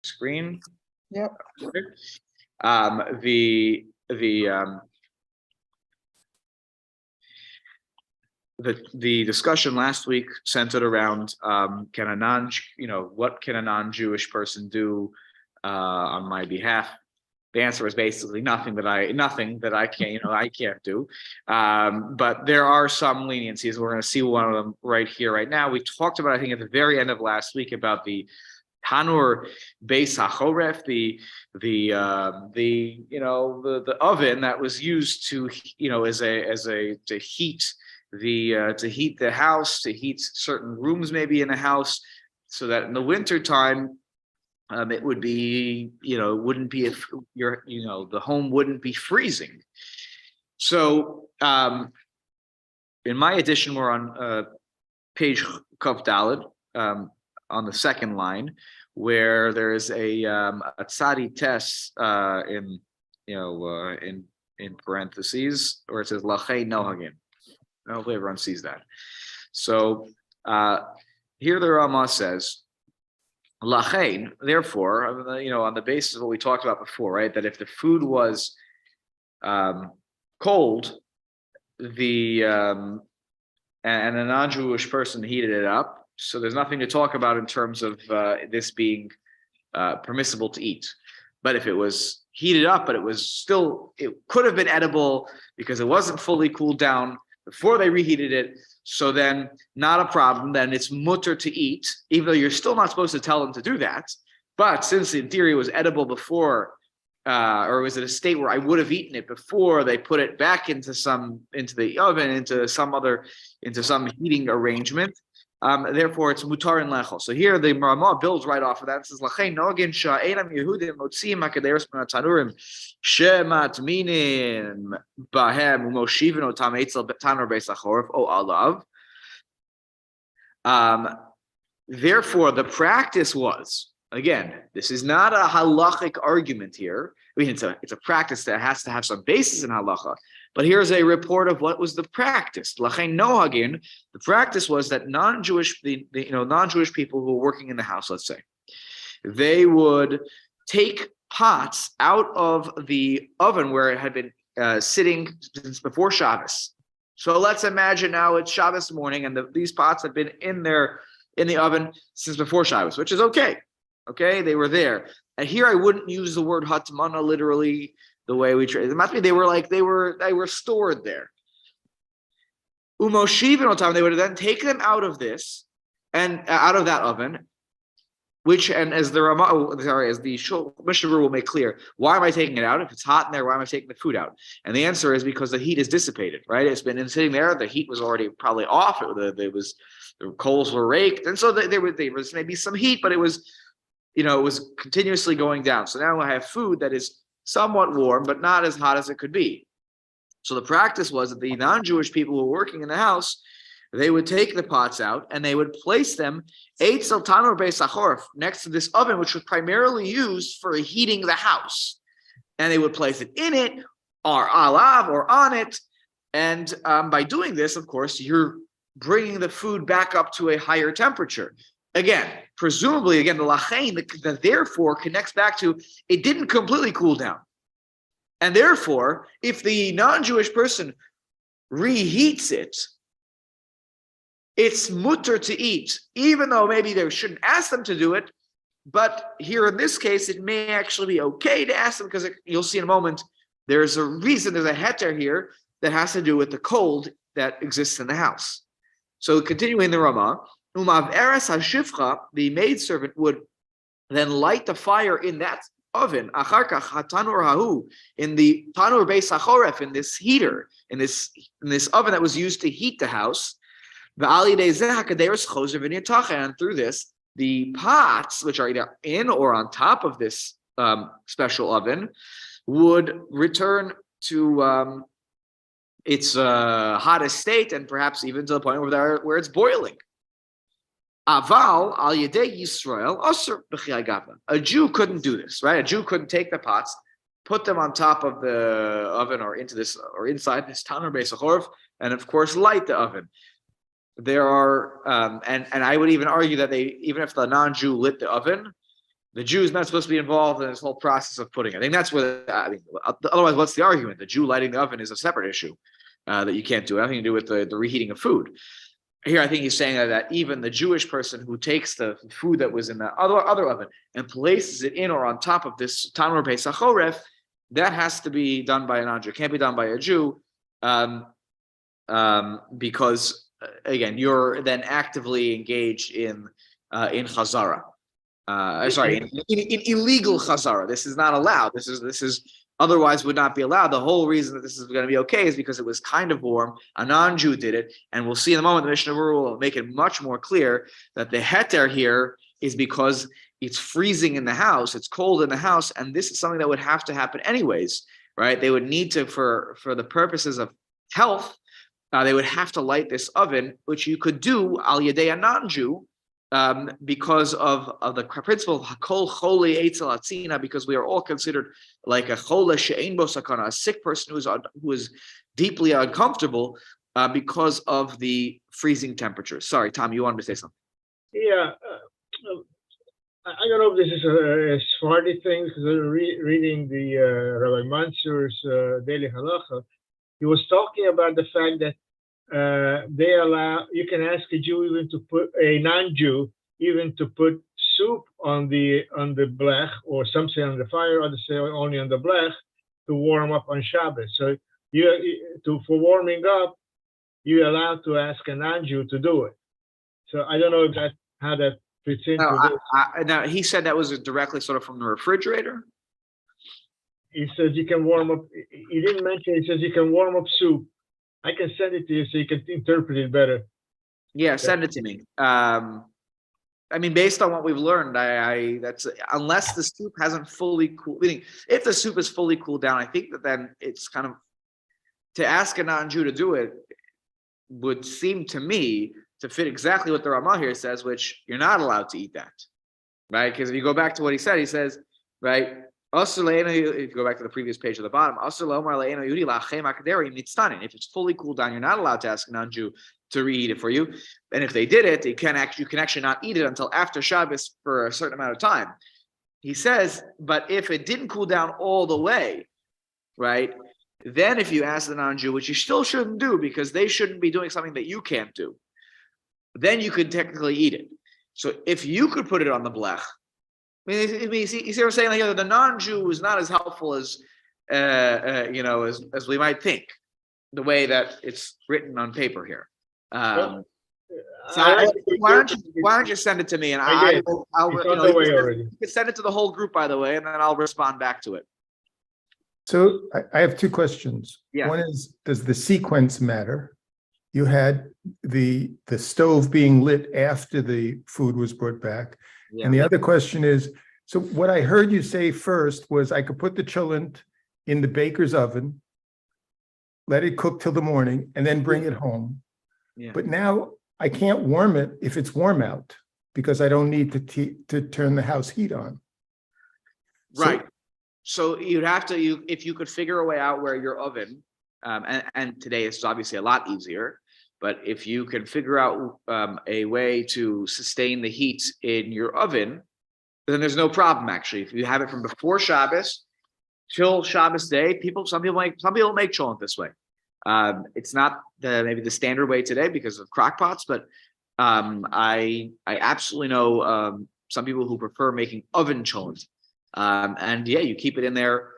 screen. Yep. The discussion last week centered around what can a non-Jewish person do on my behalf? The answer is basically nothing that I can't I can't do. But there are some leniencies. We're going to see one of them right here, right now. We talked about, I think, at the very end of last week about the Tanur Beis HaChoref, the oven that was used to to heat the house, to heat certain rooms maybe in a house, so that in the winter time it would be wouldn't be if the home wouldn't be freezing. So in my edition, we're on page Kaf Daled, on the second line, where there is a tzadi tes in parentheses, where it says lachei nohagin. Hopefully everyone sees that. So here the Rama says, lachein, therefore, on the basis of what we talked about before, right, that if the food was cold, and a non-Jewish person heated it up, so there's nothing to talk about in terms of this being permissible to eat. But if it was heated up, but it could have been edible because it wasn't fully cooled down before they reheated it, so then not a problem, then it's mutter to eat, even though you're still not supposed to tell them to do that. But since in theory it was edible before, or was it a state where I would have eaten it before they put it back into the oven, into some heating arrangement, therefore it's mutar and lechol. So here the Ramah builds right off of that. It says lachein nogin sha'enam Yehudim motziim hakaderos min hatanurim shematminin bahem umoshivin otam eitzel tanur beis hachoref o alav. Therefore, the practice was, again, this is not a halachic argument here. I mean, it's a practice that has to have some basis in halacha. But here's a report of what was the practice. Lachein nohagin, the practice was that non-Jewish people who were working in the house, let's say, they would take pots out of the oven where it had been sitting since before Shabbos. So let's imagine now it's Shabbos morning and these pots have been in the oven since before Shabbos, which is okay. Okay, they were there. And here I wouldn't use the word hatmana literally the way we trade. It must be they were stored there. Umoshiv time, they would then take them out of this and out of that oven, and as the Mishnah will make clear, why am I taking it out? If it's hot in there, why am I taking the food out? And the answer is because the heat is dissipated, right? It's been sitting there, the heat was already probably off, the coals were raked, and so there was maybe some heat, but it was continuously going down. So now I have food that is somewhat warm, but not as hot as it could be. So the practice was that the non-Jewish people who were working in the house, they would take the pots out and they would place them eitzel tanur beis hachoref, next to this oven, which was primarily used for heating the house. And they would place it in it, or alav, or on it. And by doing this, of course, you're bringing the food back up to a higher temperature. Again, presumably, the lachein, the therefore connects back to it didn't completely cool down. And therefore, if the non-Jewish person reheats it, it's mutter to eat, even though maybe they shouldn't ask them to do it. But here in this case, it may actually be okay to ask them because you'll see in a moment, there's a reason, there's a heter here that has to do with the cold that exists in the house. So continuing the Ramah, Umav eres hashivcha, the maidservant would then light the fire in that oven, acharkach hatanur hahu, in the tanur beis hachoref, in this heater, in this oven that was used to heat the house. And through this, the pots, which are either in or on top of this special oven, would return to its hottest state, and perhaps even to the point where it's boiling. Aval al yedei Yisrael asur b'chiyai gavna. A Jew couldn't do this, right? A Jew couldn't take the pots, put them on top of the oven or inside this tanur beis hachoref, and of course light the oven. There are, and I would even argue that even if the non-Jew lit the oven, The Jew is not supposed to be involved in this whole process of putting it. I think that's where, I mean, otherwise, what's the argument? The Jew lighting the oven is a separate issue that you can't do. Nothing to do with the reheating of food. Here, I think he's saying that even the Jewish person who takes the food that was in the other oven and places it in or on top of this Tanur Pesach Choref, that has to be done by a non-Jew. It can't be done by a Jew because, again, you're then actively engaged in chazara. In illegal chazara. This is not allowed. This is otherwise would not be allowed. The whole reason that this is going to be okay is because it was kind of warm. A non-Jew did it, and we'll see in a moment. The Mishnah will make it much more clear that the heter here is because it's freezing in the house. It's cold in the house, and this is something that would have to happen anyways, right? They would need to, for the purposes of health, they would have to light this oven, which you could do al yedei a non-Jew. Because of the principle of hakol chole eitzel atzina, because we are all considered like a chole she'ein bo sakana, a sick person who is deeply uncomfortable because of the freezing temperatures. Sorry, Tom, you wanted to say something? Yeah, I don't know if this is a Sephardi thing, because reading the Rabbi Mansur's Daily Halacha, he was talking about the fact that they allow, you can ask a Jew even to put, a non-Jew even to put soup on the blech, or some say on the fire, others say only on the blech, to warm up on Shabbos. So for warming up, you're allowed to ask a non-Jew to do it. So I don't know if how that fits into this. Now he said that was directly sort of from the refrigerator. He says you can warm up. He didn't mention. He says you can warm up soup. I can send it to you so you can interpret it better. Yeah, send it to me. I mean, based on what we've learned, that's unless the soup hasn't fully cooled. Meaning, if the soup is fully cooled down, I think that then it's kind of to ask a non-Jew to do it would seem to me to fit exactly what the Ramah here says, which you're not allowed to eat that, right? Because if you go back to what he says, right? If you go back to the previous page at the bottom, if it's fully cooled down, you're not allowed to ask a non-Jew to reheat it for you. And if they did it, you can actually not eat it until after Shabbos for a certain amount of time. He says, but if it didn't cool down all the way, right, then if you ask the non-Jew, which you still shouldn't do because they shouldn't be doing something that you can't do, then you could technically eat it. So if you could put it on the blech, I mean, you see what I'm saying? Like, the non-Jew is not as helpful as we might think, the way that it's written on paper here. So why don't you send it to me, and I'll you can send it to the whole group, by the way, and then I'll respond back to it. So I have two questions. Yeah. One is, does the sequence matter? You had the stove being lit after the food was brought back. Yeah. And the other question is, so what I heard you say first was I could put the cholent in the baker's oven, let it cook till the morning, and then bring it home. Yeah. But now I can't warm it if it's warm out because I don't need to turn the house heat on. Right. So you'd have to, if you could figure a way out where your oven, and today it's obviously a lot easier, but if you can figure out a way to sustain the heat in your oven, then there's no problem. Actually, if you have it from before Shabbos till Shabbos day, some people make cholent this way. It's not maybe the standard way today because of crock pots, but I absolutely know some people who prefer making oven cholent. And yeah, you keep it in there.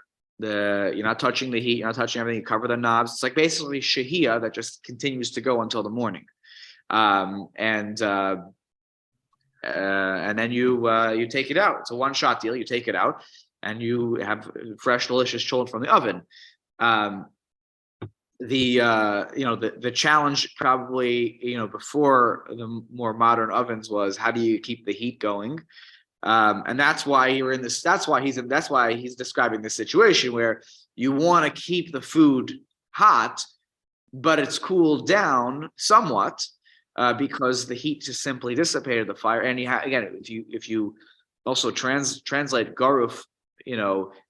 You're not touching the heat, you're not touching everything. You cover the knobs. It's like basically shahia that just continues to go until the morning. And then you take it out. It's a one-shot deal. You take it out, and you have fresh, delicious cholent from the oven. The challenge probably before the more modern ovens was how do you keep the heat going. And that's why he's describing this situation where you want to keep the food hot, but it's cooled down somewhat because the heat just simply dissipated the fire. And if you also translate garuf,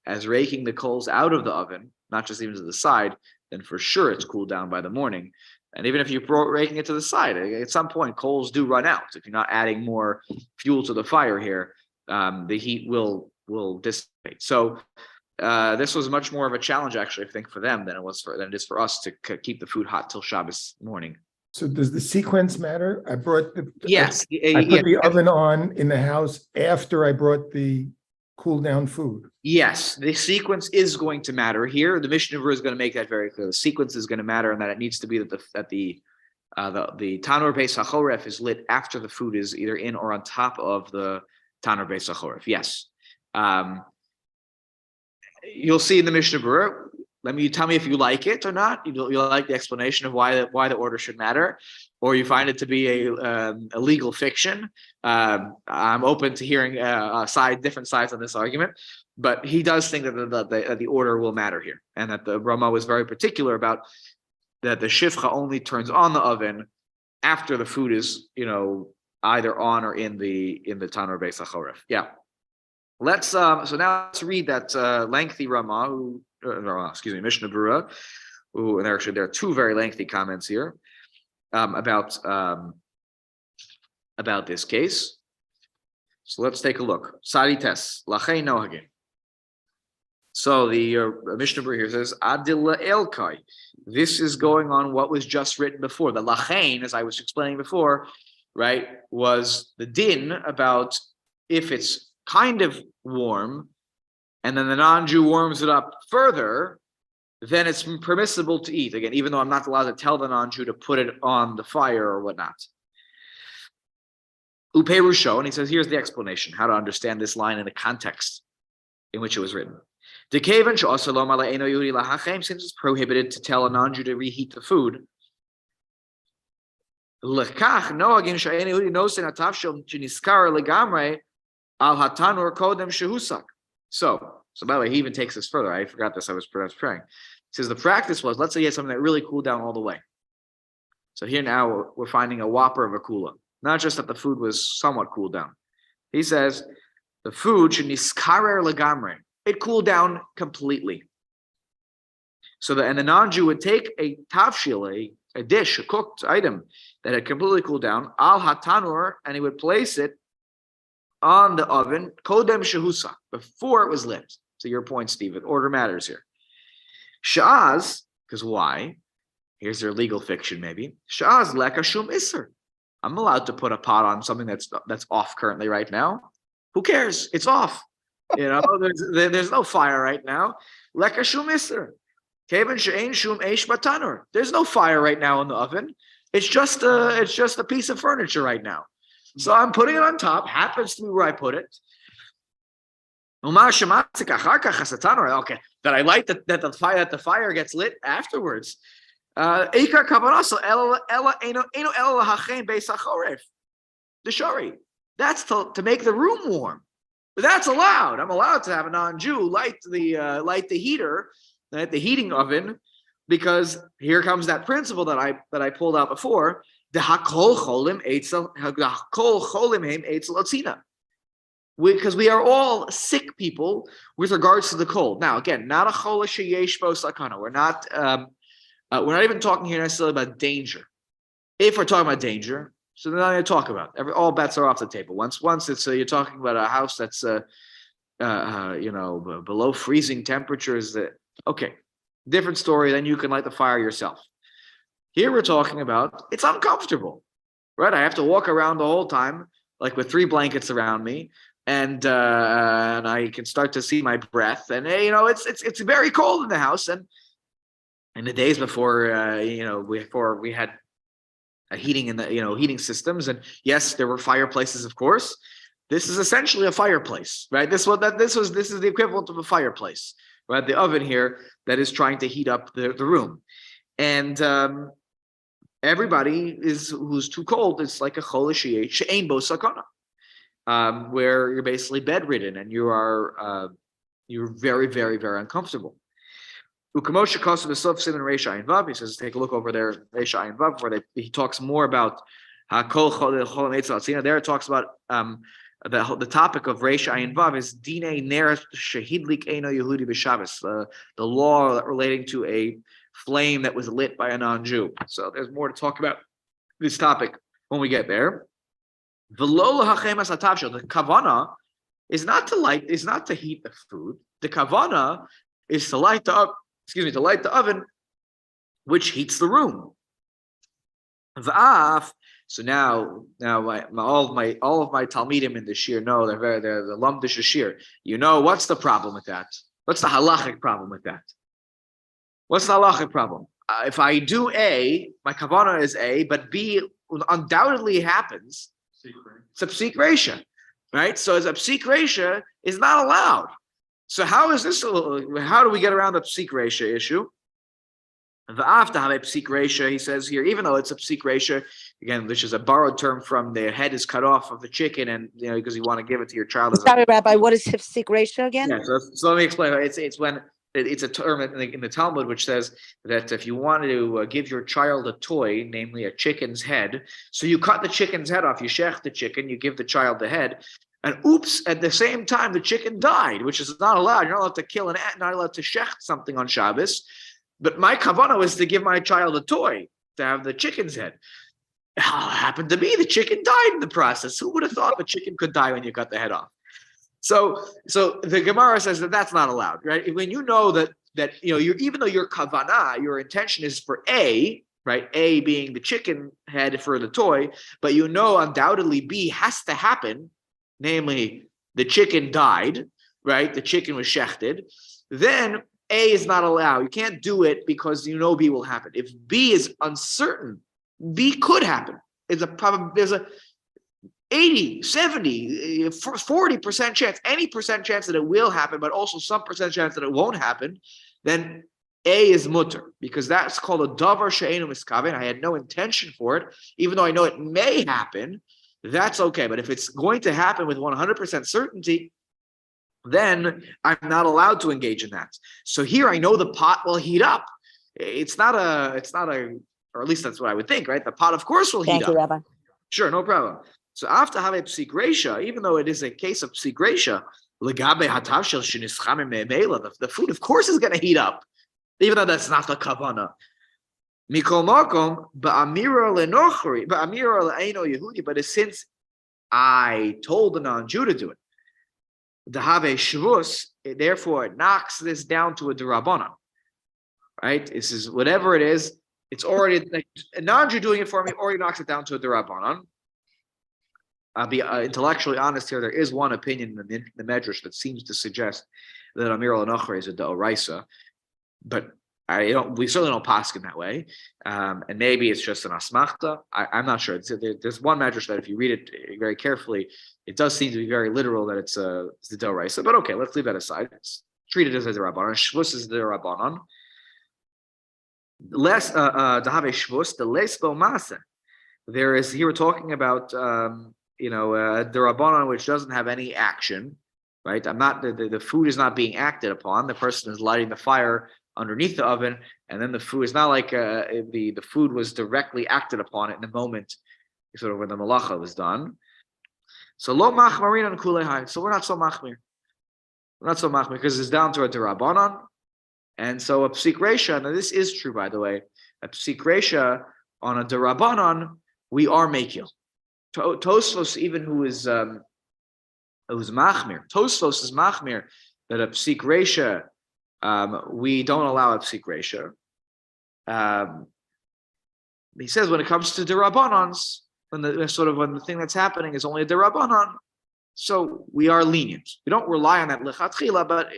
as raking the coals out of the oven, not just even to the side, then for sure it's cooled down by the morning. And even if you're raking it to the side, at some point coals do run out if you're not adding more fuel to the fire here. the heat will dissipate. So this was much more of a challenge, actually, I think, for them than it is for us to keep the food hot till Shabbos morning. So does the sequence matter? I brought the Yes, I put the oven on in the house after I brought the cool down food. Yes, the sequence is going to matter here. The Mishnah Berurah is going to make that very clear. The sequence is going to matter, and that it needs to be that the Tanur Beis HaChoref is lit after the food is either in or on top of the Tanur Beis HaChoref. Yes. You'll see in the Mishnah Berurah. Tell me if you like it or not. You like the explanation of why the order should matter, or you find it to be a legal fiction. I'm open to hearing different sides on this argument, but he does think that the order will matter here, and that the Rama was very particular about that the shifcha only turns on the oven after the food is either on or in the Tanur Beis HaChoref. Yeah. So now let's read that lengthy Rama, Mishnah Berurah, and actually there are two very lengthy comments here about this case. So let's take a look. Sari tes lachei nohagin. So the Mishnah Berurah here says adila elkai. This is going on what was just written before. The lachein, as I was explaining before, right, was the din about if it's kind of warm, and then the non-Jew warms it up further, then it's permissible to eat. Again, even though I'm not allowed to tell the non-Jew to put it on the fire or whatnot. Uperusho, and he says, here's the explanation, how to understand this line in the context in which it was written. Since it's prohibited to tell a non-Jew to reheat the food, al hatanur kodem shehusak. So by the way, he even takes this further. I forgot this. I was praying. He says the practice was, let's say you had something that really cooled down all the way. So here now we're finding a whopper of a kula. Not just that the food was somewhat cooled down. He says the food should niskarer legamre. It cooled down completely. So the non-Jew would take a tavshil, a dish, a cooked item that had completely cooled down, al hatanur, and he would place it on the oven, kodem shehusa, before it was lit. To your point, Steve, order matters here. Sha'az, because why? Here's their legal fiction, maybe. Sha'az leka shum iser. I'm allowed to put a pot on something that's off currently right now. Who cares? It's off. There's no fire right now. Leka shum iser. Kevan she'ein shum eish batanur. There's no fire right now in the oven. It's just a piece of furniture right now. So I'm putting it on top. Happens to be where I put it. Okay, that I like that the fire gets lit afterwards. The shari. That's to make the room warm. But that's allowed. I'm allowed to have a non-Jew light the heater, the heating oven, because here comes that principle that I pulled out before. The hakol cholim eitzel, because we are all sick people with regards to the cold. Now, again, not a chol sheyesh bo sakana. We're not even talking here necessarily about danger. If we're talking about danger, so then I'm going to talk about all bets are off the table. Once it's you're talking about a house that's below freezing temperatures. Okay, different story. Then you can light the fire yourself. Here we're talking about it's uncomfortable, right? I have to walk around the whole time, like with 3 blankets around me, and I can start to see my breath, and it's very cold in the house. And in the days before we had a heating in the heating systems, and yes, there were fireplaces, of course. This is essentially a fireplace, right? This is the equivalent of a fireplace, right? The oven here that is trying to heat up the room, and everybody who's too cold. It's like a chol she'ein bo sakana, where you're basically bedridden and you're very, very, very uncomfortable. Ukamosha Kosa Besof Simon Reish Ayin Vav. He says, take a look over there, Reish Ayin Vav, where he talks more about Hakol Cholim Eitzel Atzina. There it talks about the topic of Reish Ayin Vav is Dine Ner Shehidlik Eino Yehudi B'Shabbos, the law relating to a flame that was lit by a non-Jew. So there's more to talk about this topic when we get there. The kavana is not to heat the food. The kavana is to light the oven, which heats the room. So now all of my talmidim in the shir know they're the lumdish shir. You know what's the problem with that? What's the halachic problem with that? What's the halachic problem? If I do A, my kavana is A, but B undoubtedly happens. It's a psik reisha, right? So as a psik reisha is not allowed. So how is this? How do we get around the psik reisha issue? The after have a psik reisha, he says here, even though it's a psik reisha, again, which is a borrowed term from the head is cut off of the chicken, and because you want to give it to your child. Sorry, Rabbi, what is psik reisha again? Yeah, so let me explain. It's when it's a term in the Talmud which says that if you want to give your child a toy, namely a chicken's head, so you cut the chicken's head off, you shech the chicken, you give the child the head, and oops, at the same time the chicken died, which is not allowed. You're not allowed to kill an ant, not allowed to shech something on Shabbos. But my kavanah was to give my child a toy, to have the chicken's head. How happened to be the chicken died in the process. Who would have thought the chicken could die when you cut the head off? So the Gemara says that that's not allowed, right? When you know that even though your kavanah, your intention is for A, right? A being the chicken head for the toy, but you know undoubtedly B has to happen, namely the chicken died, right? The chicken was shechted. Then A is not allowed. You can't do it because you know B will happen. If B is uncertain, B could happen. There's a 80, 70, 40% chance, any percent chance that it will happen, but also some percent chance that it won't happen, then A is mutter, because that's called a davar she'enu miskaven. I had no intention for it, even though I know it may happen, that's okay. But if it's going to happen with 100% certainty, then I'm not allowed to engage in that. So here I know the pot will heat up. It's not a, or at least that's what I would think, right? The pot, of course, will heat up. Thank you, Rabbi. Sure, no problem. So after have a psik reisha, even though it is a case of psik reisha, the food, of course, is going to heat up, even though that's not the kavana. Mikol makom ba'amira lenochri ba'amira le'eno Yehudi, but since I told the non-Jew to do it, the have shvus, therefore it knocks this down to a derabbanan, right? This is whatever it is. It's already like a non-Jew doing it for me already knocks it down to a derabbanan. I'll be intellectually honest here. There is one opinion in the Medrash that seems to suggest that Amir al-Nachri is a D'oraisa, but we certainly don't paskin that way. And maybe it's just an asmachta. I'm not sure. There's one Medrash that if you read it very carefully, it does seem to be very literal that it's the D'oraisa. But okay, let's leave that aside. It's treated as a Rabbanan. Shvus is the Rabbanan. Less Dahave Shvus, the Les Bo Masa. There is here we're talking about the Rabbanan which doesn't have any action, right? The food is not being acted upon. The person is lighting the fire underneath the oven, and then the food is not like the food was directly acted upon in the moment, sort of when the malacha was done. So lo machmarin and kulehai. So we're not so machmir. We're not so machmir because it's down to a derabanan, and so a psik reisha. Now this is true, by the way. A psik reisha on a derabanan, we are mekil. Tosfos, even who's machmir, Tosfos is machmir that a psik reisha. We don't allow a psik reisha. He says when it comes to derabbanans, when the thing that's happening is only a derabbanan, so we are lenient. We don't rely on that lechatchila, but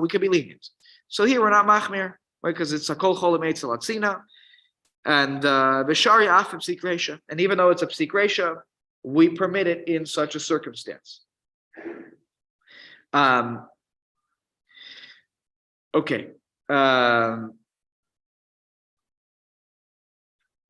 we could be lenient. So here we're not machmir, right? Because it's a kol cholim eitz latzina, and b'shari af psik reisha. And even though it's a psik reisha, we permit it in such a circumstance. Okay.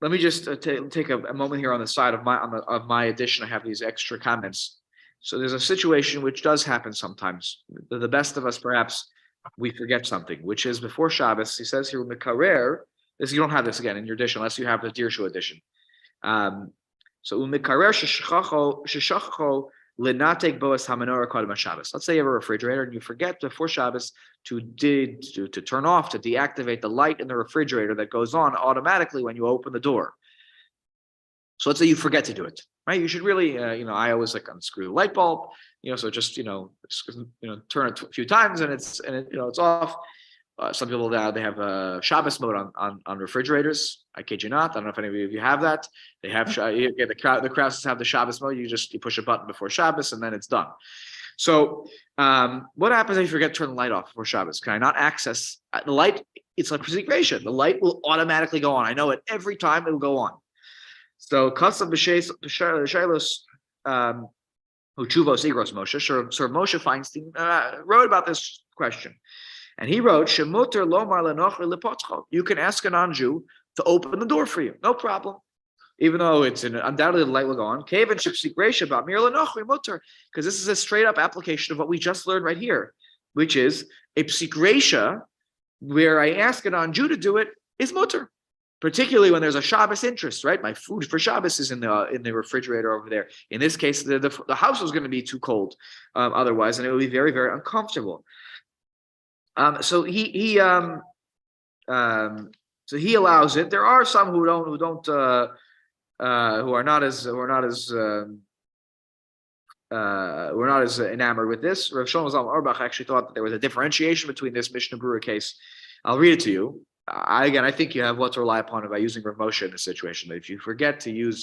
Let me just take a moment here on the side of my edition. I have these extra comments. So there's a situation which does happen sometimes. The best of us, perhaps, we forget something, which is before Shabbos. He says here in the Karer, you don't have this again in your edition unless you have the Dirshu edition. So umikarer sheshacho lenatek boas hamenorah kodem Shabbos. Let's say you have a refrigerator and you forget before Shabbos to turn off, to deactivate the light in the refrigerator that goes on automatically when you open the door. So let's say you forget to do it. right? You should really, I always like unscrew the light bulb, so just, turn it a few times and it's off. Some people now they have a Shabbos mode on refrigerators. I kid you not. I don't know if any of you have that. They have the Krauses have the Shabbos mode. You push a button before Shabbos and then it's done. So what happens if you forget to turn the light off before Shabbos? Can I not access the light? It's like precipration. The light will automatically go on. I know it every time it will go on. So Kasav b'sheilos Uchuvos Igros Moshe. Sir Moshe Feinstein wrote about this question. And he wrote, Shemuter lomar lenocher lepotcho. You can ask a non-Jew to open the door for you. No problem. Even though undoubtedly the light will go on. Because this is a straight up application of what we just learned right here, which is a psikresha, where I ask a non-Jew to do it, is mutter. Particularly when there's a Shabbos interest, right? My food for Shabbos is in the refrigerator over there. In this case, the house was going to be too cold otherwise, and it would be very, very uncomfortable. So he allows it. There are some who are not as enamored with this. Rav Shlomo Zalman Auerbach actually thought that there was a differentiation between this Mishnah Berurah case. I'll read it to you. I think you have what to rely upon by using Rav Moshe in this situation. That if you forget to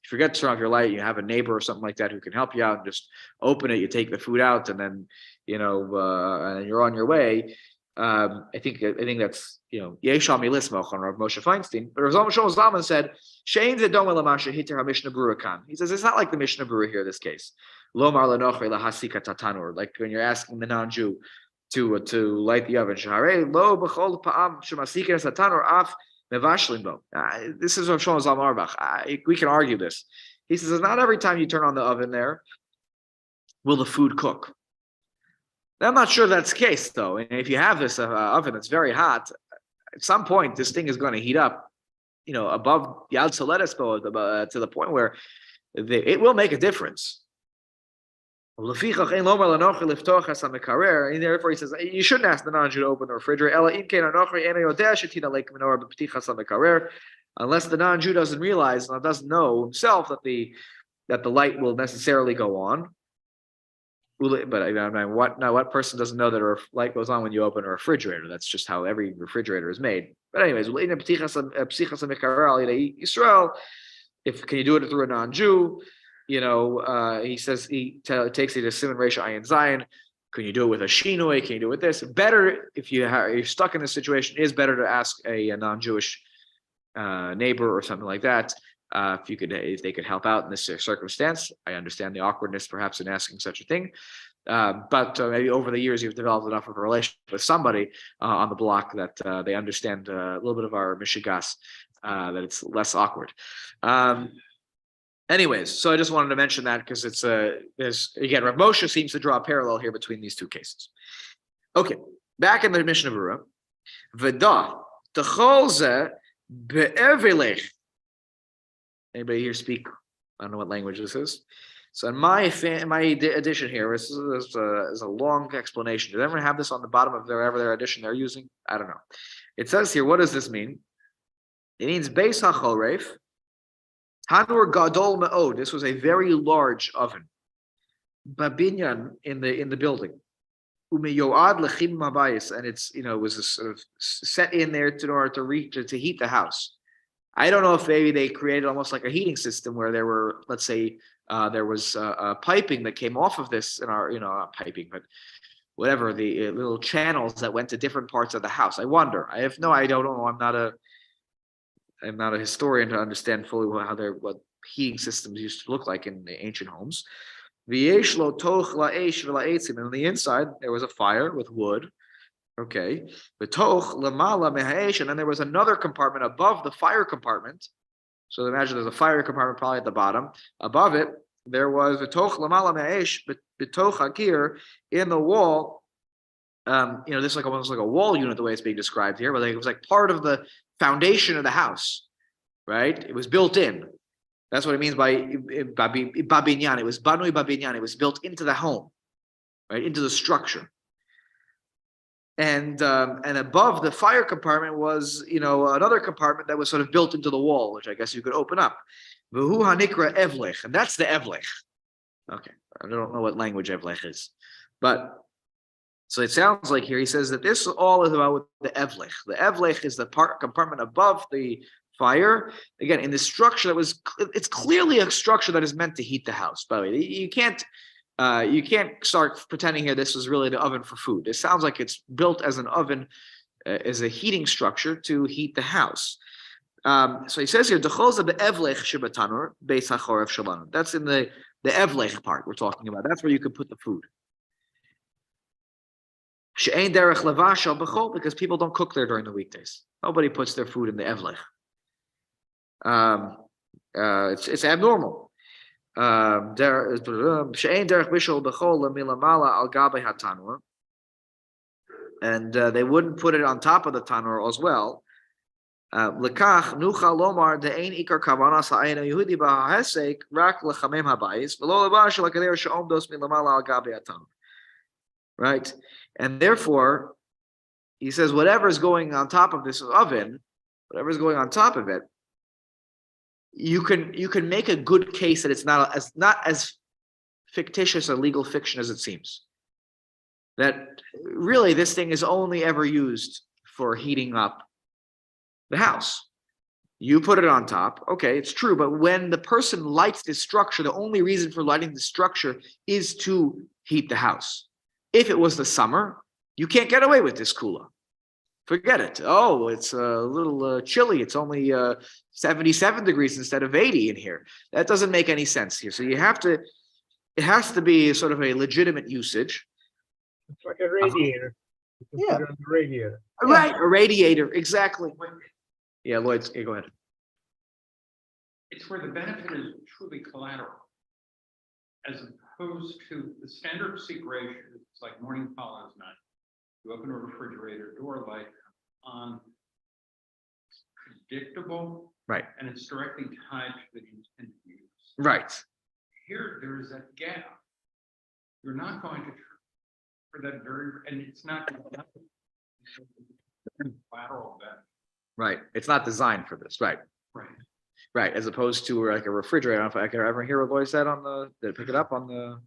turn off your light, you have a neighbor or something like that who can help you out and just open it. You take the food out and then and you're on your way. I think that's Yeshal Milismoch on Rav Moshe Feinstein. But Rav Shlomo Zalman said, "Shein zedom elamasha hiter haMishnah Berurah kan." He says it's not like the Mishnah Berurah here. This case, Lomar lenochre lahasika tatanur, like when you're asking the non-Jew to light the oven. Shaharei lo b'chol pa'am shemasika tatanur af mevashlim bo. This is Rav Shlomo Zalman Auerbach. We can argue this. He says not every time you turn on the oven there will the food cook. I'm not sure that's the case, though. And if you have this oven that's very hot, at some point this thing is going to heat up, above Yad Soledes to the point where it will make a difference. And therefore, he says you shouldn't ask the non-Jew to open the refrigerator unless the non-Jew doesn't realize and doesn't know himself that the light will necessarily go on. But what person doesn't know that a light goes on when you open a refrigerator? That's just how every refrigerator is made. But anyways, Israel, can you do it through a non-Jew? He says he takes it to Simon Reisha Ayin Zion. Can you do it with a shinoi? Can you do it with this? Better if you're stuck in this situation, it is better to ask a non-Jewish neighbor or something like that. If they could help out in this circumstance. I understand the awkwardness perhaps in asking such a thing, but maybe over the years you've developed enough of a relationship with somebody on the block that they understand a little bit of our mishigas, that it's less awkward. Anyways, so I just wanted to mention that because there's again, Rav Moshe seems to draw a parallel here between these two cases. Okay, back in the Mishnah Berurah, V'da t'chol ze be'evilech. Anybody here speak? I don't know what language this is. So in my edition here, this is a long explanation. Did everyone have this on the bottom of their edition they're using? I don't know. It says here, what does this mean? It means Beis HaChoreif, Hanur Gadol Me'od. This was a very large oven. Babinyan in the building. Umeyoad Lechim Mabayis, and it was a sort of set in there in order to heat the house. I don't know if maybe they created almost like a heating system where there were, let's say, there was piping that came off of this in our, not piping, but whatever, the little channels that went to different parts of the house. I wonder. I don't know. I'm not a historian to understand fully what heating systems used to look like in the ancient homes. And on the inside, there was a fire with wood. Okay, and then there was another compartment above the fire compartment. So imagine there's a fire compartment probably at the bottom. Above it, there was in the wall. This is like almost like a wall unit the way it's being described here, but it was like part of the foundation of the house, right? It was built in. That's what it means by babinyan. It was banui babinyan. It was built into the home, right, into the structure. and above the fire compartment was, another compartment that was sort of built into the wall, which I guess you could open up. V'hu hanikra evlech, and that's the evlech. Okay, I don't know what language evlech is, but so it sounds like here he says that this all is about the evlech. The evlech is the compartment above the fire. Again, in the structure it's clearly a structure that is meant to heat the house. By the way, you can't start pretending here this was really the oven for food. It sounds like it's built as an oven, as a heating structure to heat the house. So he says here, "Dechol the evlech shebatanur beis hachorev shalanu." That's in the evlech part we're talking about. That's where you can put the food. She'ein derech levashal b'chol, because people don't cook there during the weekdays. Nobody puts their food in the evlech. It's abnormal. She'ein derech bishol b'chol milamala al gabe hatanur, and they wouldn't put it on top of the tanur as well. Lekach nucha lomar de'ein ikar kavanas ha'ein Yehudi b'ha'hesek rak lechamem habayis v'lo levashal hakader she'omdos milamala al gabe hatanur. Right, and therefore, he says whatever's going on top of this oven, whatever's going on top of it, you can make a good case that it's not as fictitious a legal fiction as it seems. That really this thing is only ever used for heating up the house. You put it on top, okay, it's true, but when the person lights this structure, the only reason for lighting the structure is to heat the house. If it was the summer, you can't get away with this kula. Forget it. Oh, it's a little chilly. It's only 77 degrees instead of 80 in here. That doesn't make any sense here. So it has to be sort of a legitimate usage. It's like a radiator. You can put it on the radiator. Right, a radiator, exactly. Yeah, Lloyd, go ahead. It's where the benefit is truly collateral, as opposed to the standard secret. It's like morning follows night. You open a refrigerator door light on, predictable, right, and it's directly tied to the intended use. Right. Here, there is a gap. You're not going to for that very, and it's not collateral benefit. Right. It's not designed for this. Right. Right. Right. As opposed to like a refrigerator. I don't know if I can ever hear what Lloyd said did it pick it up on the.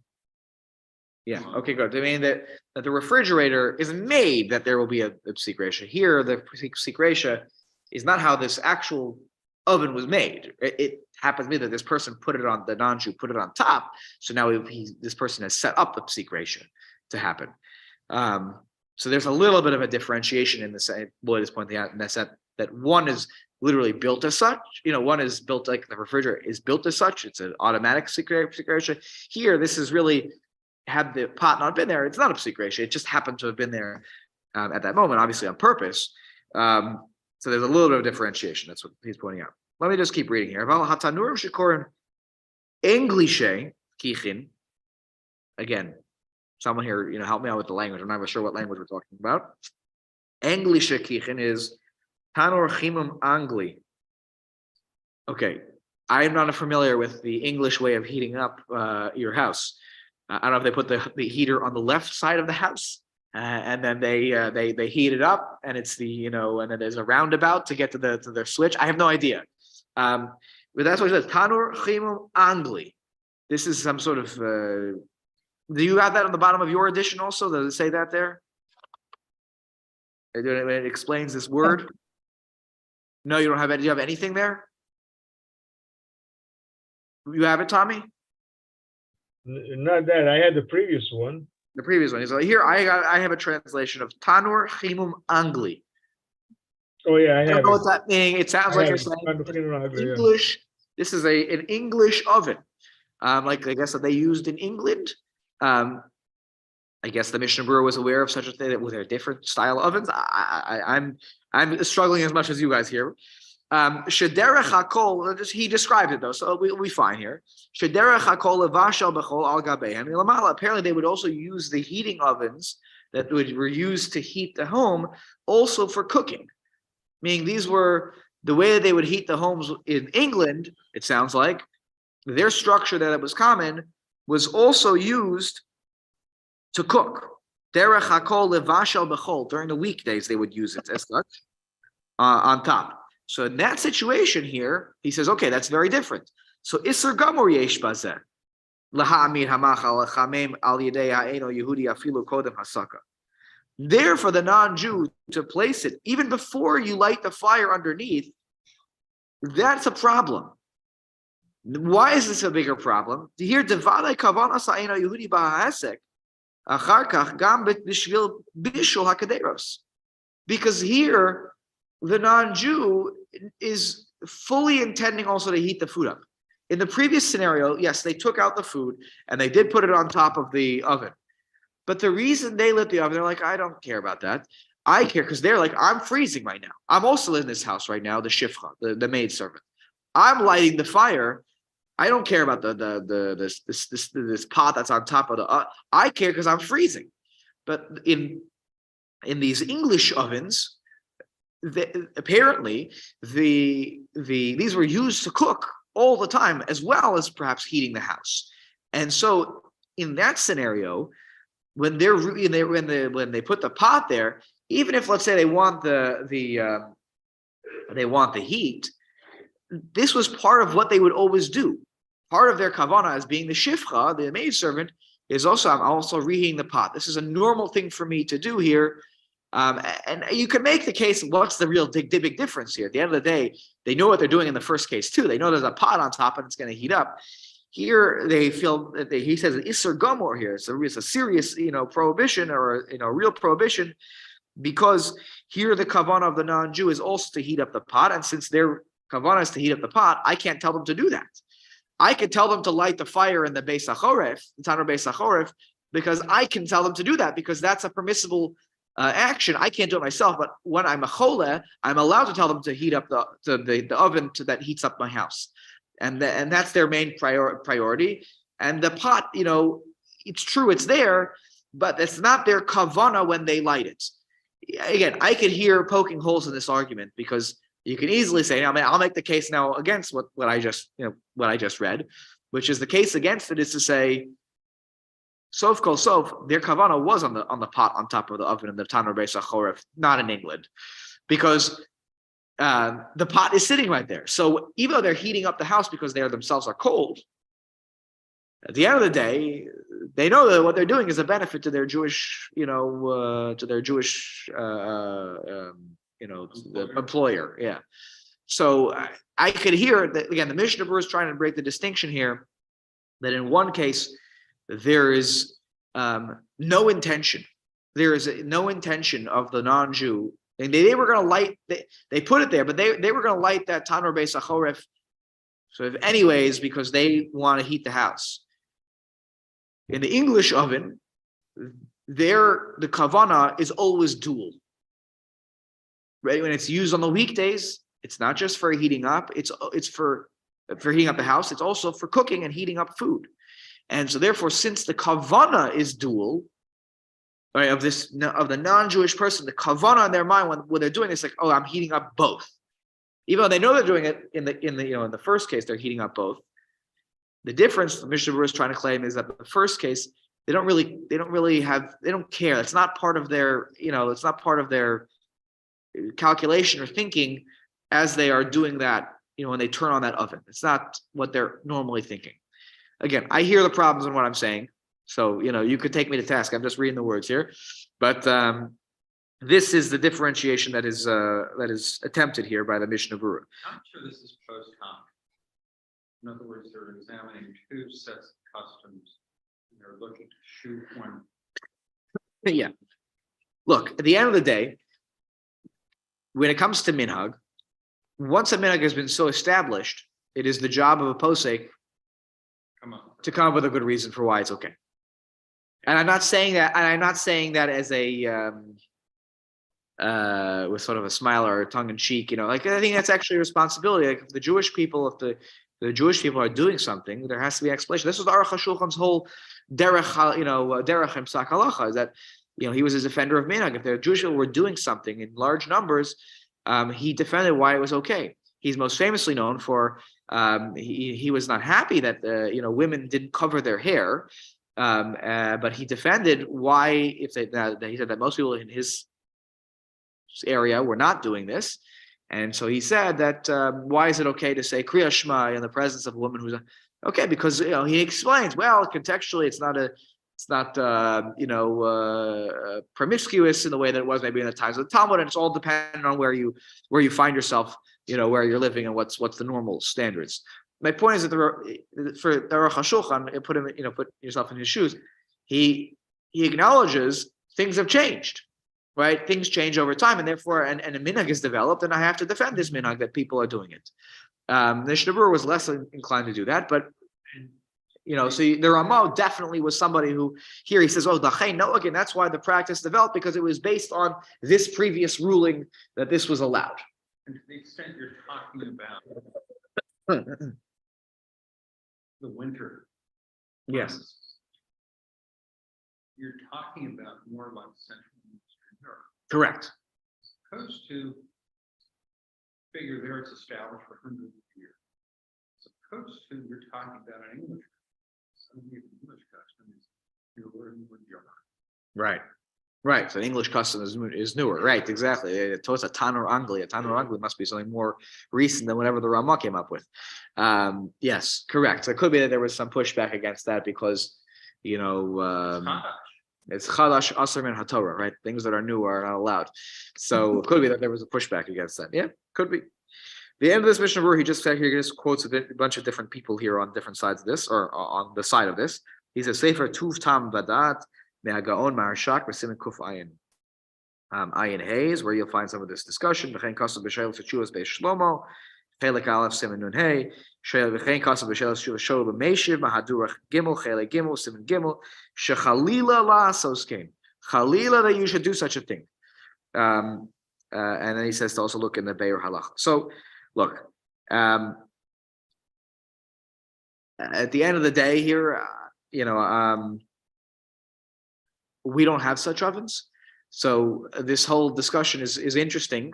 Yeah. Okay, good. I mean that the refrigerator is made that there will be a psik ratio. Here, the psik ratio is not how this actual oven was made. It happens to be that this person put it on, the non-Jew put it on top. So now this person has set up the psik ratio to happen. So there's a little bit of a differentiation in the same. Lloyd is pointing out in that one is literally built as such. One is built like the refrigerator is built as such. It's an automatic psik ratio. Here, this is really. Had the pot not been there, it's not a psik ratio. It just happened to have been there at that moment, obviously on purpose. So there's a little bit of differentiation. That's what he's pointing out. Let me just keep reading here. Again, someone here, help me out with the language. I'm not even sure what language we're talking about. Englische kichin is tanur chimum angli. Okay, I am not familiar with the English way of heating up your house. I don't know if they put the heater on the left side of the house, and then they heat it up, and it's and then there's a roundabout to get to their switch. I have no idea, but that's what it says. Tanur chimum angli. This is some sort of. Do you have that on the bottom of your edition also? Does it say that there? It explains this word. No, you don't have it. Do you have anything there? You have it, Tommy? Not that. I had the previous one. The previous one. So here I have a translation of Tanur Chimum Angli. Oh yeah, I don't know what that means. It sounds like you're saying English. This is an English oven, like I guess that they used in England. I guess the Mishnah Berurah was aware of such a thing, that with their different style ovens. I'm struggling as much as you guys here. Shederech hakol, he described it though, so we'll be fine here. Shederech hakol levashal b'chol al gabehem milamala. Apparently, they would also use the heating ovens that were used to heat the home also for cooking. Meaning these were the way that they would heat the homes in England. It sounds like their structure that was common was also used to cook. Derech hakol levashel bechol. During the weekdays, they would use it as such on top. So in that situation here, he says, okay, that's very different. So Isser Gamor yesh bazeh. Laha'amir hamachal chamem al yedei ha'eno Yehudi afilu kodem hasaka. There for the non-Jew to place it, even before you light the fire underneath, that's a problem. Why is this a bigger problem? To hear Devale Kavanas ha'eno Yehudi ba'hasek, achar kach gam b'shvil bishul hakaderos. Because here, the non-Jew is fully intending also to heat the food up. In the previous scenario, yes, they took out the food and they did put it on top of the oven. But the reason they lit the oven, they're like, I don't care about that. I care because they're like, I'm freezing right now. I'm also in this house right now, the shifcha, the maidservant. I'm lighting the fire. I don't care about this pot that's on top of the. I care because I'm freezing. But in these English ovens, apparently these were used to cook all the time, as well as perhaps heating the house. And so in that scenario, when they put the pot there, even if let's say they want the heat, this was part of what they would always do. Part of their kavana as being the shifcha, the maidservant, is also I'm also reheating the pot. This is a normal thing for me to do here. And you can make the case, what's the real big difference here? At the end of the day, they know what they're doing in the first case too. They know there's a pot on top and it's going to heat up. Here, they feel that he says Isser Gomor here. It's a serious, prohibition or real prohibition, because here the kavanah of the non-Jew is also to heat up the pot, and since their kavanah is to heat up the pot, I can't tell them to do that. I could tell them to light the fire in the Beis HaChoref, the Tanur Beis HaChoref, because I can tell them to do that because that's a permissible action. I can't do it myself, but when I'm a chole, I'm allowed to tell them to heat up the oven that heats up my house, and that's their main priority. And the pot, it's true, it's there, but it's not their kavana when they light it. Again, I could hear poking holes in this argument because you can easily say, I'll make the case now against what I just read, which is the case against it is to say, Sof kol sof, their kavana was on the pot on top of the oven in the Tanur Beis HaChoref, not in England, because the pot is sitting right there. So even though they're heating up the house because they themselves are cold, at the end of the day, they know that what they're doing is a benefit to their Jewish, employer. Yeah. So I could hear that again. The Mishnah Berurah is trying to break the distinction here that in one case there is no intention. There is no intention of the non-Jew. And they were going to light. They put it there, but they were going to light that Tanur Beis HaChoref. So anyways, because they want to heat the house. In the English oven, the kavana is always dual. Right? When it's used on the weekdays, it's not just for heating up, it's for heating up the house, it's also for cooking and heating up food. And so therefore, since the kavana is dual, right, of the non-Jewish person, the kavana in their mind when they're doing this, like, oh, I'm heating up both. Even though they know they're doing it in the first case, they're heating up both. The difference the Mishnah Berurah is trying to claim is that in the first case, they don't care. It's not part of their, it's not part of their calculation or thinking as they are doing that, when they turn on that oven. It's not what they're normally thinking. Again, I hear the problems in what I'm saying. So, you could take me to task. I'm just reading the words here. But this is the differentiation that is attempted here by the Mishnah Berurah. I'm sure this is post-hoc. In other words, they're examining two sets of customs. And they're looking to shoot one. Yeah. Look, at the end of the day, when it comes to minhag, once a minhag has been so established, it is the job of a posek to come up with a good reason for why it's okay. And I'm not saying that as a with sort of a smile or a tongue in cheek, I think that's actually a responsibility. Like if the Jewish people are doing something, there has to be an explanation. This was Aruch HaShulchan's whole derech and psak halacha, is that he was a defender of minhag. If the Jewish people were doing something in large numbers, he defended why it was okay. He's most famously known for he was not happy that women didn't cover their hair, But he defended why, if they, he said that most people in his area were not doing this. And so he said that why is it okay to say Kriya Shema in the presence of a woman who's okay? Because he explains, well, contextually it's not promiscuous in the way that it was maybe in the times of the Talmud, and it's all dependent on where you find yourself, where you're living and what's the normal standards. My point is that for the Aruch HaShulchan, put yourself in his shoes. He acknowledges things have changed, right? Things change over time, and therefore, and a minhag is developed, and I have to defend this minhag that people are doing it. The Mishnah Berurah was less inclined to do that, but so the Ramah definitely was somebody who here he says, oh, no, again, that's why the practice developed, because it was based on this previous ruling that this was allowed. And to the extent you're talking about the winter. Yes. You're talking about more like Central and Eastern Europe. Correct. As opposed to figure there it's established for hundreds of years. As opposed to you're talking about an English. Some of the English custom is your word and word jar. Right. So the English custom is newer. Right. Exactly. Tosa Tanur Angli. A Tanur Angli must be something more recent than whatever the Ramah came up with. Yes, correct. So it could be that there was some pushback against that because, it's Chadash Asr Min HaTorah, right? Things that are new are not allowed. So it could be that there was a pushback against that. Yeah, could be. The end of this Mishnah Berurah, he just quotes a bunch of different people here on different sides of this, or on the side of this. He says, Sefer Tuv Tam Vadat Me'agaon Maharshak V'Simen Kuf Ayin. Ayin Hayes, where you'll find some of this discussion. V'chein Kasav B'Sheil Fetchuas Beis Shlomo. Chelik Aleph Simen Nun Hey. V'chein Kasav B'Sheil Shol B'Meishiv Mahadurach Gimel Chelik Gimel Simen Gimel. Shechalila La'asos Kein. Chalila that you should do such a thing. And then he says to also look in the Be'er Halacha. So, look, at the end of the day here, we don't have such ovens. So this whole discussion is interesting.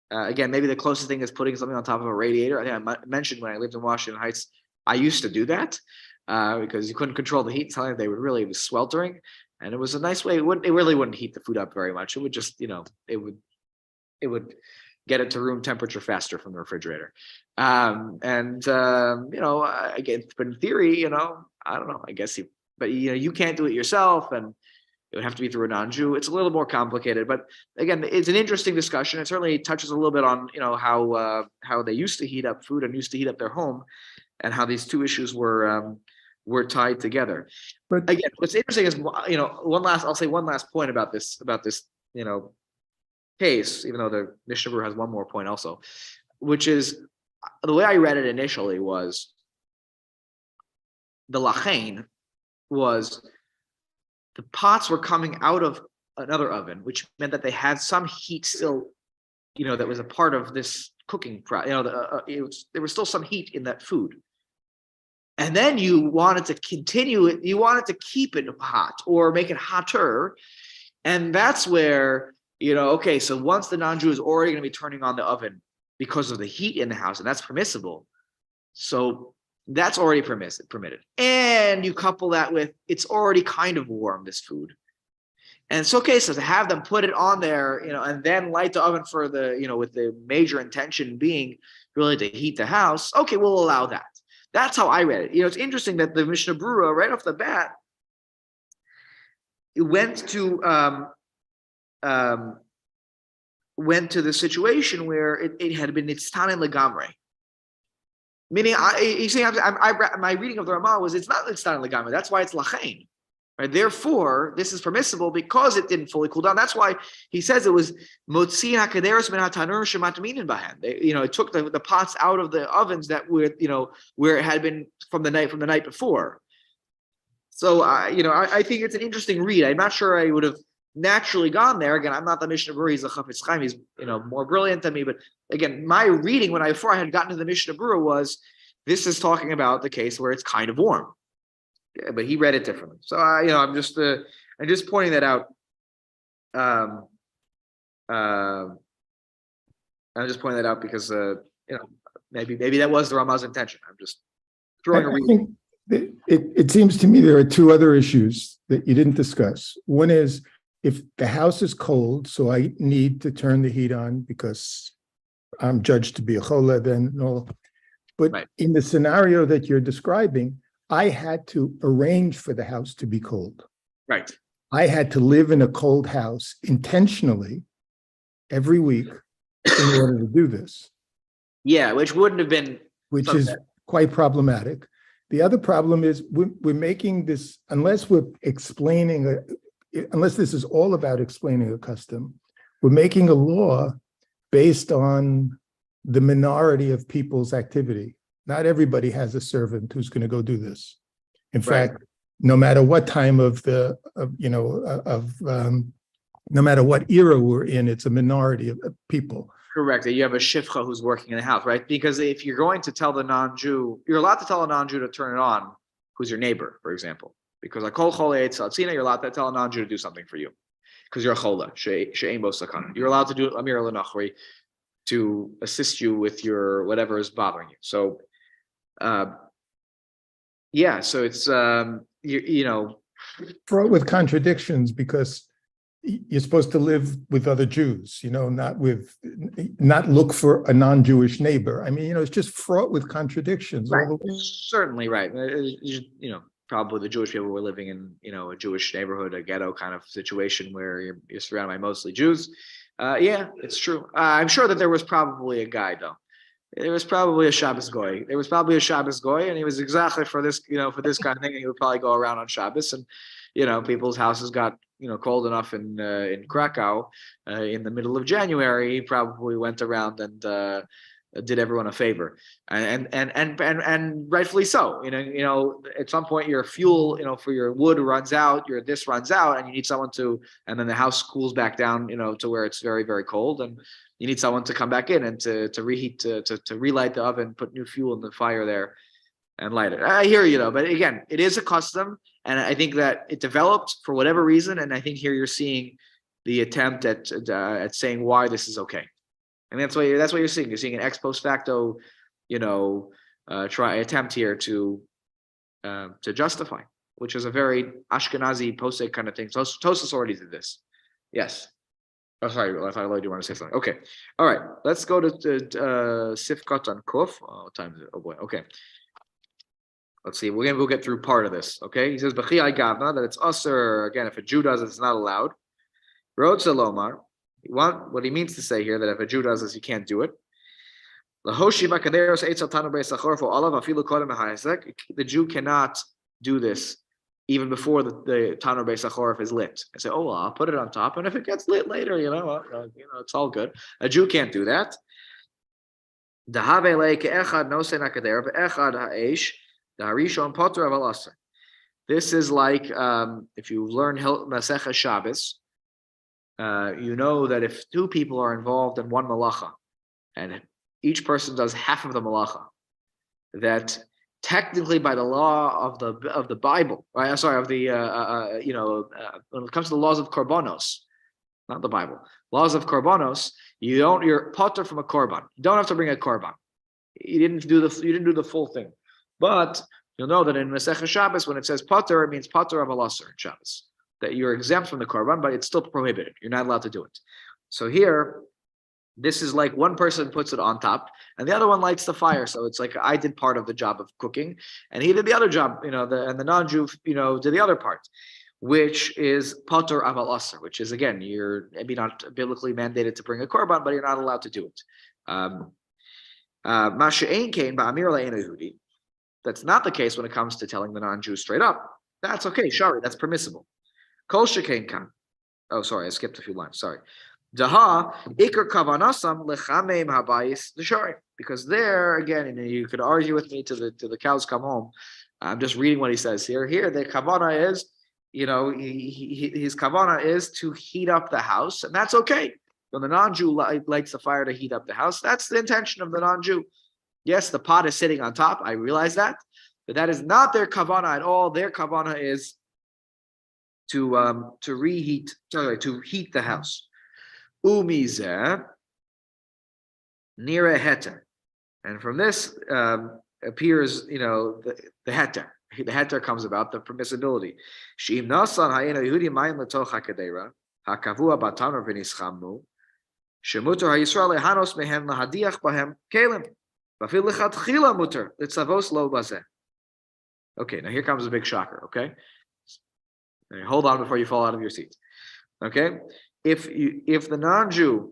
Again, maybe the closest thing is putting something on top of a radiator. I think I mentioned when I lived in Washington Heights, I used to do that because you couldn't control the heat. Something they would really was sweltering, and it was a nice way. It really wouldn't heat the food up very much. It would just, it would get it to room temperature faster from the refrigerator. Again, but in theory, I don't know. I guess you can't do it yourself, and it would have to be through a non-Jew. It's a little more complicated, but again, it's an interesting discussion. It certainly touches a little bit on how they used to heat up food and used to heat up their home, and how these two issues were tied together. But again, what's interesting is I'll say one last point about this case, even though the Mishnah Berurah has one more point also, which is the way I read it initially was the lachain was the pots were coming out of another oven, which meant that they had some heat still, that was a part of this cooking process. There was still some heat in that food. And then you wanted to continue it, you wanted to keep it hot or make it hotter. And that's where, okay, so once the non-Jew is already going to be turning on the oven because of the heat in the house, and that's permissible. So that's already permitted. And you couple that with it's already kind of warm, this food. And it's okay, so to have them put it on there, and then light the oven for the, with the major intention being really to heat the house, okay, we'll allow that. That's how I read it. It's interesting that the Mishnah Berurah, right off the bat, it went to the situation where it had been nitztanen legamre. Meaning, my reading of the Ramah was it's not nitztanen legamre. That's why it's lachain. Right? Therefore, this is permissible because it didn't fully cool down. That's why he says it was motzi hakaderos min hatanur shematminin bahan. It took the pots out of the ovens that were where it had been from the night before. So I think it's an interesting read. I'm not sure I would have naturally gone there. Again, I'm not the Mishnah Berurah. He's a Chafetz Chaim. He's more brilliant than me. But again, my reading before I had gotten to the Mishnah Berurah was this is talking about the case where it's kind of warm. Yeah, but he read it differently. So I'm just pointing that out. I'm just pointing that out because maybe that was the Ramah's intention. I'm just throwing a reading. It seems to me there are two other issues that you didn't discuss. One is if the house is cold, so I need to turn the heat on because I'm judged to be a chola, then no. But Right. in the scenario that you're describing, I had to arrange for the house to be cold. Right. I had to live in a cold house intentionally every week in order to do this, Yeah, which wouldn't have been which is quite problematic. The other problem is we're making this, unless we're explaining, unless this is all about explaining a custom, we're making a law based on the minority of people's activity. Not everybody has a servant who's going to go do this. In Right. fact, no matter what time no matter what era we're in, it's a minority of people. correct. That you have a shifcha who's working in the house, right? Because if you're going to tell the non-Jew, you're allowed to tell a non-Jew to turn it on, who's your neighbor, for example. Because a kol chole eitz atzina, you're allowed to tell a non-Jew to do something for you. Because you're a chola, she'ein bo sakana. You're allowed to do amir l'nachri to assist you with your whatever is bothering you. So, yeah. So it's you know, Fraught with contradictions because you're supposed to live with other Jews, not look for a non-Jewish neighbor. I mean, it's just fraught with contradictions. right. All the way. Certainly right. Probably the Jewish people were living in, a Jewish neighborhood, a ghetto kind of situation where you're surrounded by mostly Jews. Yeah, it's true. I'm sure that there was probably a guy though. There was probably a Shabbos goy. There was probably a Shabbos goy, and he was exactly for this, for this kind of thing. And he would probably go around on Shabbos, and people's houses got cold enough in Krakow in the middle of January. He probably went around and did everyone a favor, and rightfully so. At some point your fuel, for your wood runs out, this runs out, and you need someone to, and then the house cools back down, to where it's very, very cold, and you need someone to come back in and to reheat, to relight the oven, put new fuel in the fire there, and light it. I hear you though, but again, it is a custom, and I think that it developed for whatever reason, and I think here you're seeing the attempt at saying why this is okay. And that's what you're seeing. You're seeing an ex post facto, attempt here to justify, which is a very Ashkenazi posek kind of thing. So Tosas already did this. Yes. Oh, sorry. I thought you want to say something. Okay. all right. Let's go to Sifkat on Kuf. Oh, what time is it? Oh boy. Okay. Let's see. We'll get through part of this. Okay. He says B'chiyai Gavna, that it's usher. Again, if a Jew does it, it's not allowed. Road Salomar. What he means to say here, that if a Jew does this, he can't do it. The Jew cannot do this even before the Tanur Beis HaChoref is lit. I say, oh, well, I'll put it on top, and if it gets lit later, it's all good. A Jew can't do that. This is like if you learn Masechah Shabbos. That if two people are involved in one malacha, and each person does half of the malacha, that technically by the law of the Bible, right? I'm sorry, of the when it comes to the laws of korbanos, not the Bible, laws of korbanos, you're potter from a korban. You don't have to bring a korban. You didn't do the full thing, but you'll know that in Masechah Shabbos, when it says potter, it means potter of alasser in Shabbos. That you're exempt from the korban, but it's still prohibited. You're not allowed to do it. So here, this is like one person puts it on top, and the other one lights the fire. So it's like I did part of the job of cooking, and he did the other job. And the non-Jew, did the other part, which is patur aval aser, which is again, you're maybe not biblically mandated to bring a korban, but you're not allowed to do it. Masha'ein kain ba'amir le'ein Yehudi. That's not the case when it comes to telling the non-Jew straight up. That's okay, shari, that's permissible. Kol shekain kan. Oh, sorry, I skipped a few lines. Sorry. Daha ikar kavanasam lechameim habayis l'shari. Because there again, you could argue with me till the cows come home. I'm just reading what he says here. Here, the kavana is, his kavana is to heat up the house, and that's okay. When the non-Jew lights the fire to heat up the house, that's the intention of the non-Jew. Yes, the pot is sitting on top. I realize that, but that is not their kavana at all. Their kavana is to heat the house. Umizeh nira heter, and from this appears the heter. the heter comes about the permissibility. She'im nasan ha'ena Yehudi mayim letoch hakadera hakavua batanor v'nischamnu shemuter ha'Yisrael lehanos mehen lahadiach bahem kelim v'afil lechatchila muter litzavos lo bazeh. Okay, now here comes a big shocker. Okay, hold on before you fall out of your seat. Okay, if the non-Jew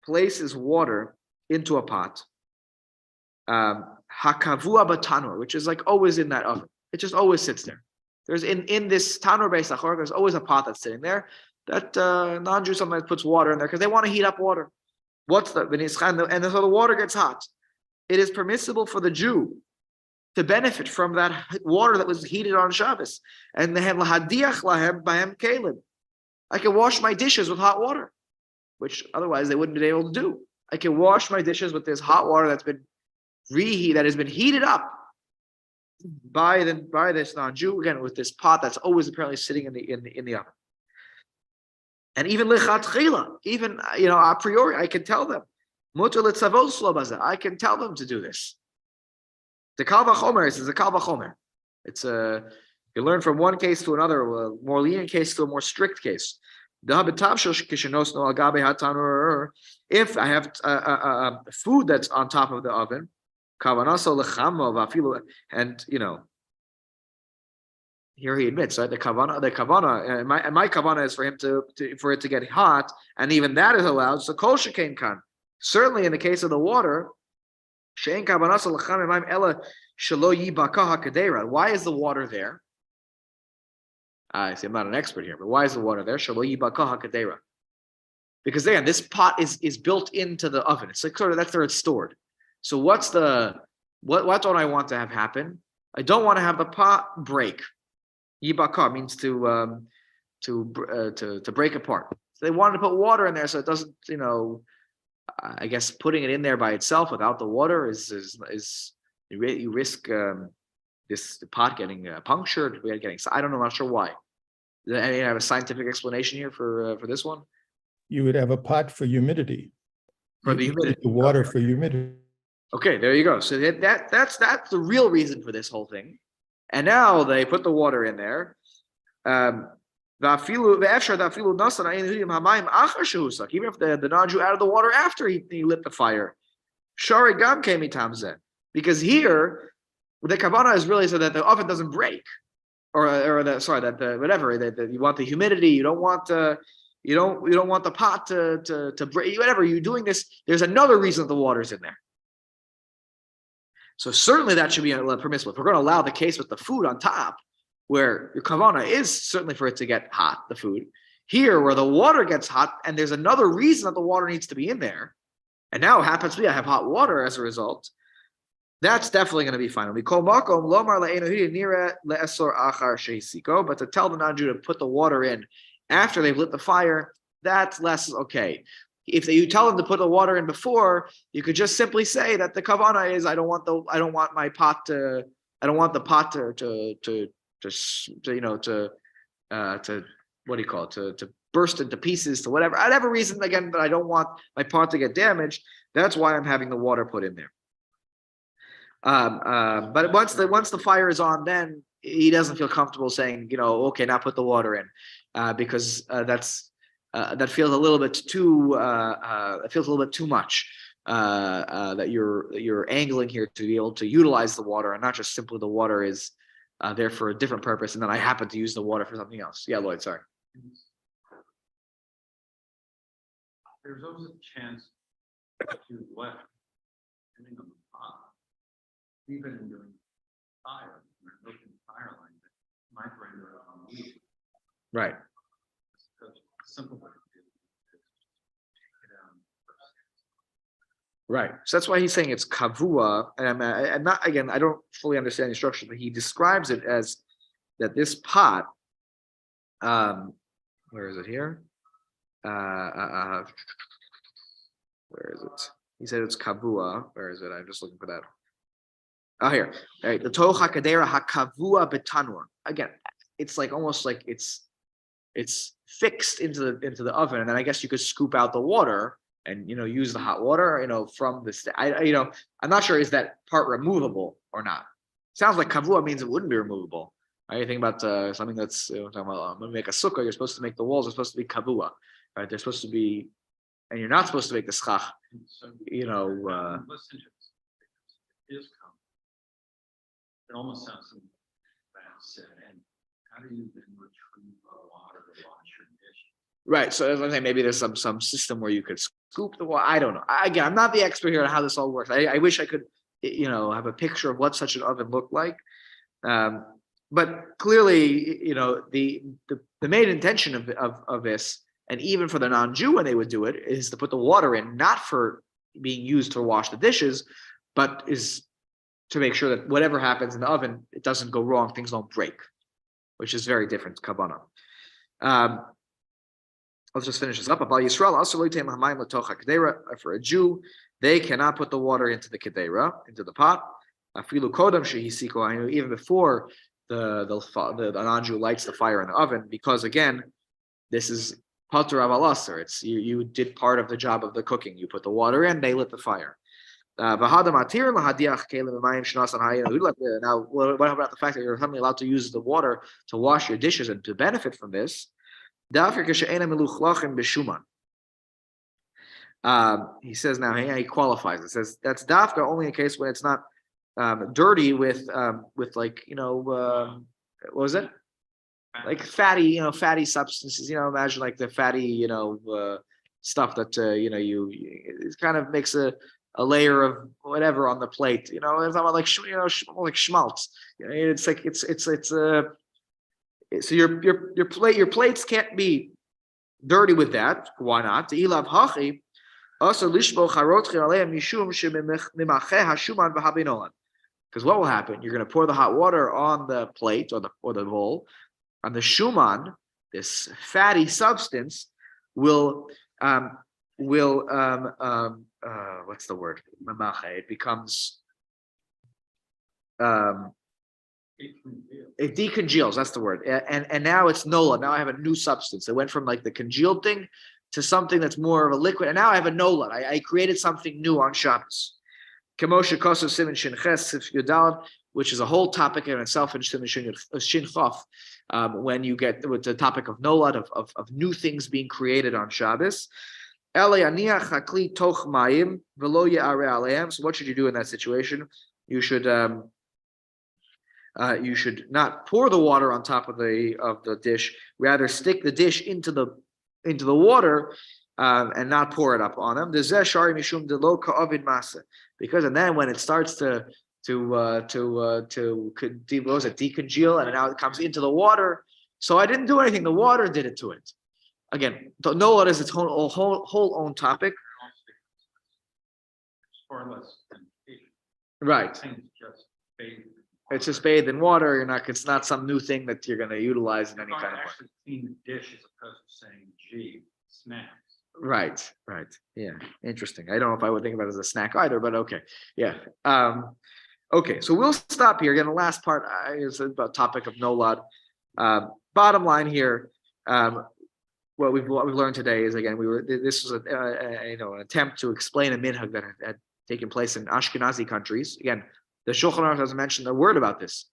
places water into a pot, hakavua batanor, which is like always in that oven, it just always sits there. There's in this tanor beis achor, there's always a pot that's sitting there. That non-Jew sometimes puts water in there because they want to heat up water. What's the and so the water gets hot. It is permissible for the Jew to benefit from that water that was heated on Shabbos, and they have lahadiach lahem bahem kelim. I can wash my dishes with hot water, which otherwise they wouldn't be able to do. I can wash my dishes with this hot water that's been that has been heated up by this non-Jew, again with this pot that's always apparently sitting in the oven. And even lichatchila, even a priori, I can tell them muter litzavos lo bazeh. I can tell them to do this. The kal vachomer is a kal vachomer. It's you learn from one case to another, a more lenient case to a more strict case. If I have food that's on top of the oven, and here he admits, right? The kavana, and my kavana is for him for it to get hot, and even that is allowed. So kol shekain kan. Certainly in the case of the water, she'en kavanasa l'cham emayim ela shelo yibaka hakadera. Why is the water there? I see, I'm not an expert here, but why is the water there? Shelo yibaka hakadera. Because again, this pot is built into the oven. It's like that's where it's stored. So what don't I want to have happen? I don't want to have the pot break. Yibaka means to break apart. So they wanted to put water in there so it doesn't, I guess putting it in there by itself without the water is you risk this pot getting punctured. I don't know, I'm not sure why. Does anyone have a scientific explanation here for this one? You would have a pot for humidity. For the humidity, the water for humidity. Okay, there you go. So that's the real reason for this whole thing. And now they put the water in there. Even if the non-Jew added the water after he lit the fire. Because here, the kavanah is really so that the oven doesn't break. That you want the humidity, you don't want the pot to break, whatever, you're doing this, there's another reason that the water's in there. So certainly that should be permissible. If we're going to allow the case with the food on top, where your kavanah is certainly for it to get hot, the food, here where the water gets hot, and there's another reason that the water needs to be in there, and now it happens to be I have hot water as a result, that's definitely going to be fine. We call makom lomar le'esor achar shehisiko, but to tell the non-Jew to put the water in after they've lit the fire, that's less okay. If you tell them to put the water in before, you could just simply say that the kavanah is I don't want the pot to burst into pieces, to whatever reason, again, that I don't want my pot to get damaged. That's why I'm having the water put in there. But once the fire is on, then he doesn't feel comfortable saying, okay, now put the water in, because that feels a little bit too. It feels a little bit too much. That you're angling here to be able to utilize the water, and not just simply the water is there for a different purpose, and then I happen to use the water for something else. Yeah, Lloyd, sorry. There's always a chance to left, depending on the pot, even during fire, when it's open fire line, that might render it unusable. Right. Because simple way to do it is take it out first. Right. So that's why he's saying it's kavua. And I'm not, again, I don't fully understand the instruction, but he describes it as that this pot, where is it here? Where is it? He said it's kavua. Where is it? I'm just looking for that. Oh, here. All right. The toch hakadera hakavua betanur. Again, it's like almost like it's fixed into the oven, and then I guess you could scoop out the water and use the hot water from the I'm not sure, is that part removable or not? Sounds like kavua means it wouldn't be removable. Right? You think about something that's talking about, I'm going to make a sukkah. You're supposed to make the walls are supposed to be kavua, right? They're supposed to be, and you're not supposed to make the schach. So, Listen to this. It is common. It almost sounds like that said, and how do you then retrieve the water to wash your dish? Right. So as I'm saying, maybe there's some system where you could scoop the water. I don't know. Again, I'm not the expert here on how this all works. I wish I could, have a picture of what such an oven looked like. But clearly, the main intention of this, and even for the non-Jew when they would do it, is to put the water in, not for being used to wash the dishes, but is to make sure that whatever happens in the oven, it doesn't go wrong, things don't break, which is very different to kavanah. Let's just finish this up. For a Jew, they cannot put the water into the kedera, into the pot. Even before the non-Jew lights the fire in the oven, because again, this is patur avalasar. It's you did part of the job of the cooking. You put the water in, they lit the fire. Now, what about the fact that you're suddenly allowed to use the water to wash your dishes and to benefit from this? He says now, he qualifies. It says that's dafka only in case when it's not dirty with like what was it? Like fatty substances. Imagine like the fatty stuff that it kind of makes a layer of whatever on the plate. It's not like like schmaltz. It's like it's so your plates can't be dirty with that. Why not? Because what will happen? You're going to pour the hot water on the plate or the bowl, and the shuman, this fatty substance, will what's the word? It becomes it decongeals. That's the word. And now it's nola. Now I have a new substance. It went from like the congealed thing to something that's more of a liquid. And now I have a nola. I created something new on Shabbos. Kamosha Koso Siman Shin Ches Yudal, which is a whole topic in itself in Siman Shin Chof, when you get with the topic of nolad, of new things being created on Shabbos. So what should you do in that situation? You should not pour the water on top of the dish. Rather, stick the dish into the water and not pour it up on them. Because and then when it starts to decongeal and now it comes into the water. So I didn't do anything. The water did it to it. Again, the nola is its whole own topic. It's far less than right. It's just bathed in water. It's not some new thing that you're going to utilize in any kind of way. Clean the dish as opposed to saying, gee, snacks. Right. Yeah. Interesting. I don't know if I would think about it as a snack either, but okay. Yeah. Okay. So we'll stop here. Again, the last part is about topic of nolad. Bottom line here, what we've learned today is, again, this was an attempt to explain a minhag that had taken place in Ashkenazi countries. Again, the Shulchan Aruch doesn't mention a word about this.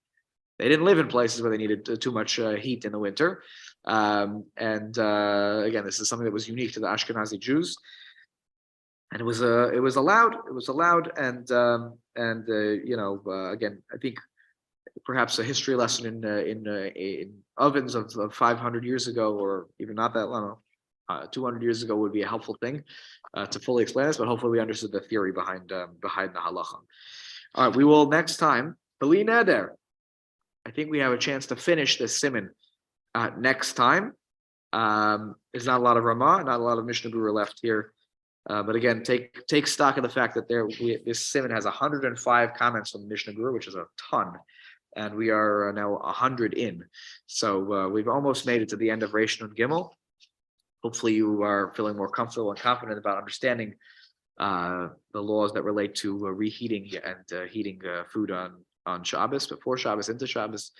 They didn't live in places where they needed too much heat in the winter. Again, this is something that was unique to the Ashkenazi Jews, and it was allowed. It was allowed, and again, I think perhaps a history lesson in ovens of 500 years ago, or even not that long, 200 years ago, would be a helpful thing to fully explain this. But hopefully, we understood the theory behind the halacha. All right, we will next time. Beli neder. I think we have a chance to finish this siman next time. There's not a lot of Ramah, not a lot of Mishnah Berurah left here. But again, take stock of the fact that this siman has 105 comments from Mishnah Berurah, which is a ton. And we are now 100 in. So we've almost made it to the end of Reish Nun Gimel. Hopefully you are feeling more comfortable and confident about understanding the laws that relate to reheating and heating food on Shabbos, before Shabbos, into Shabbos.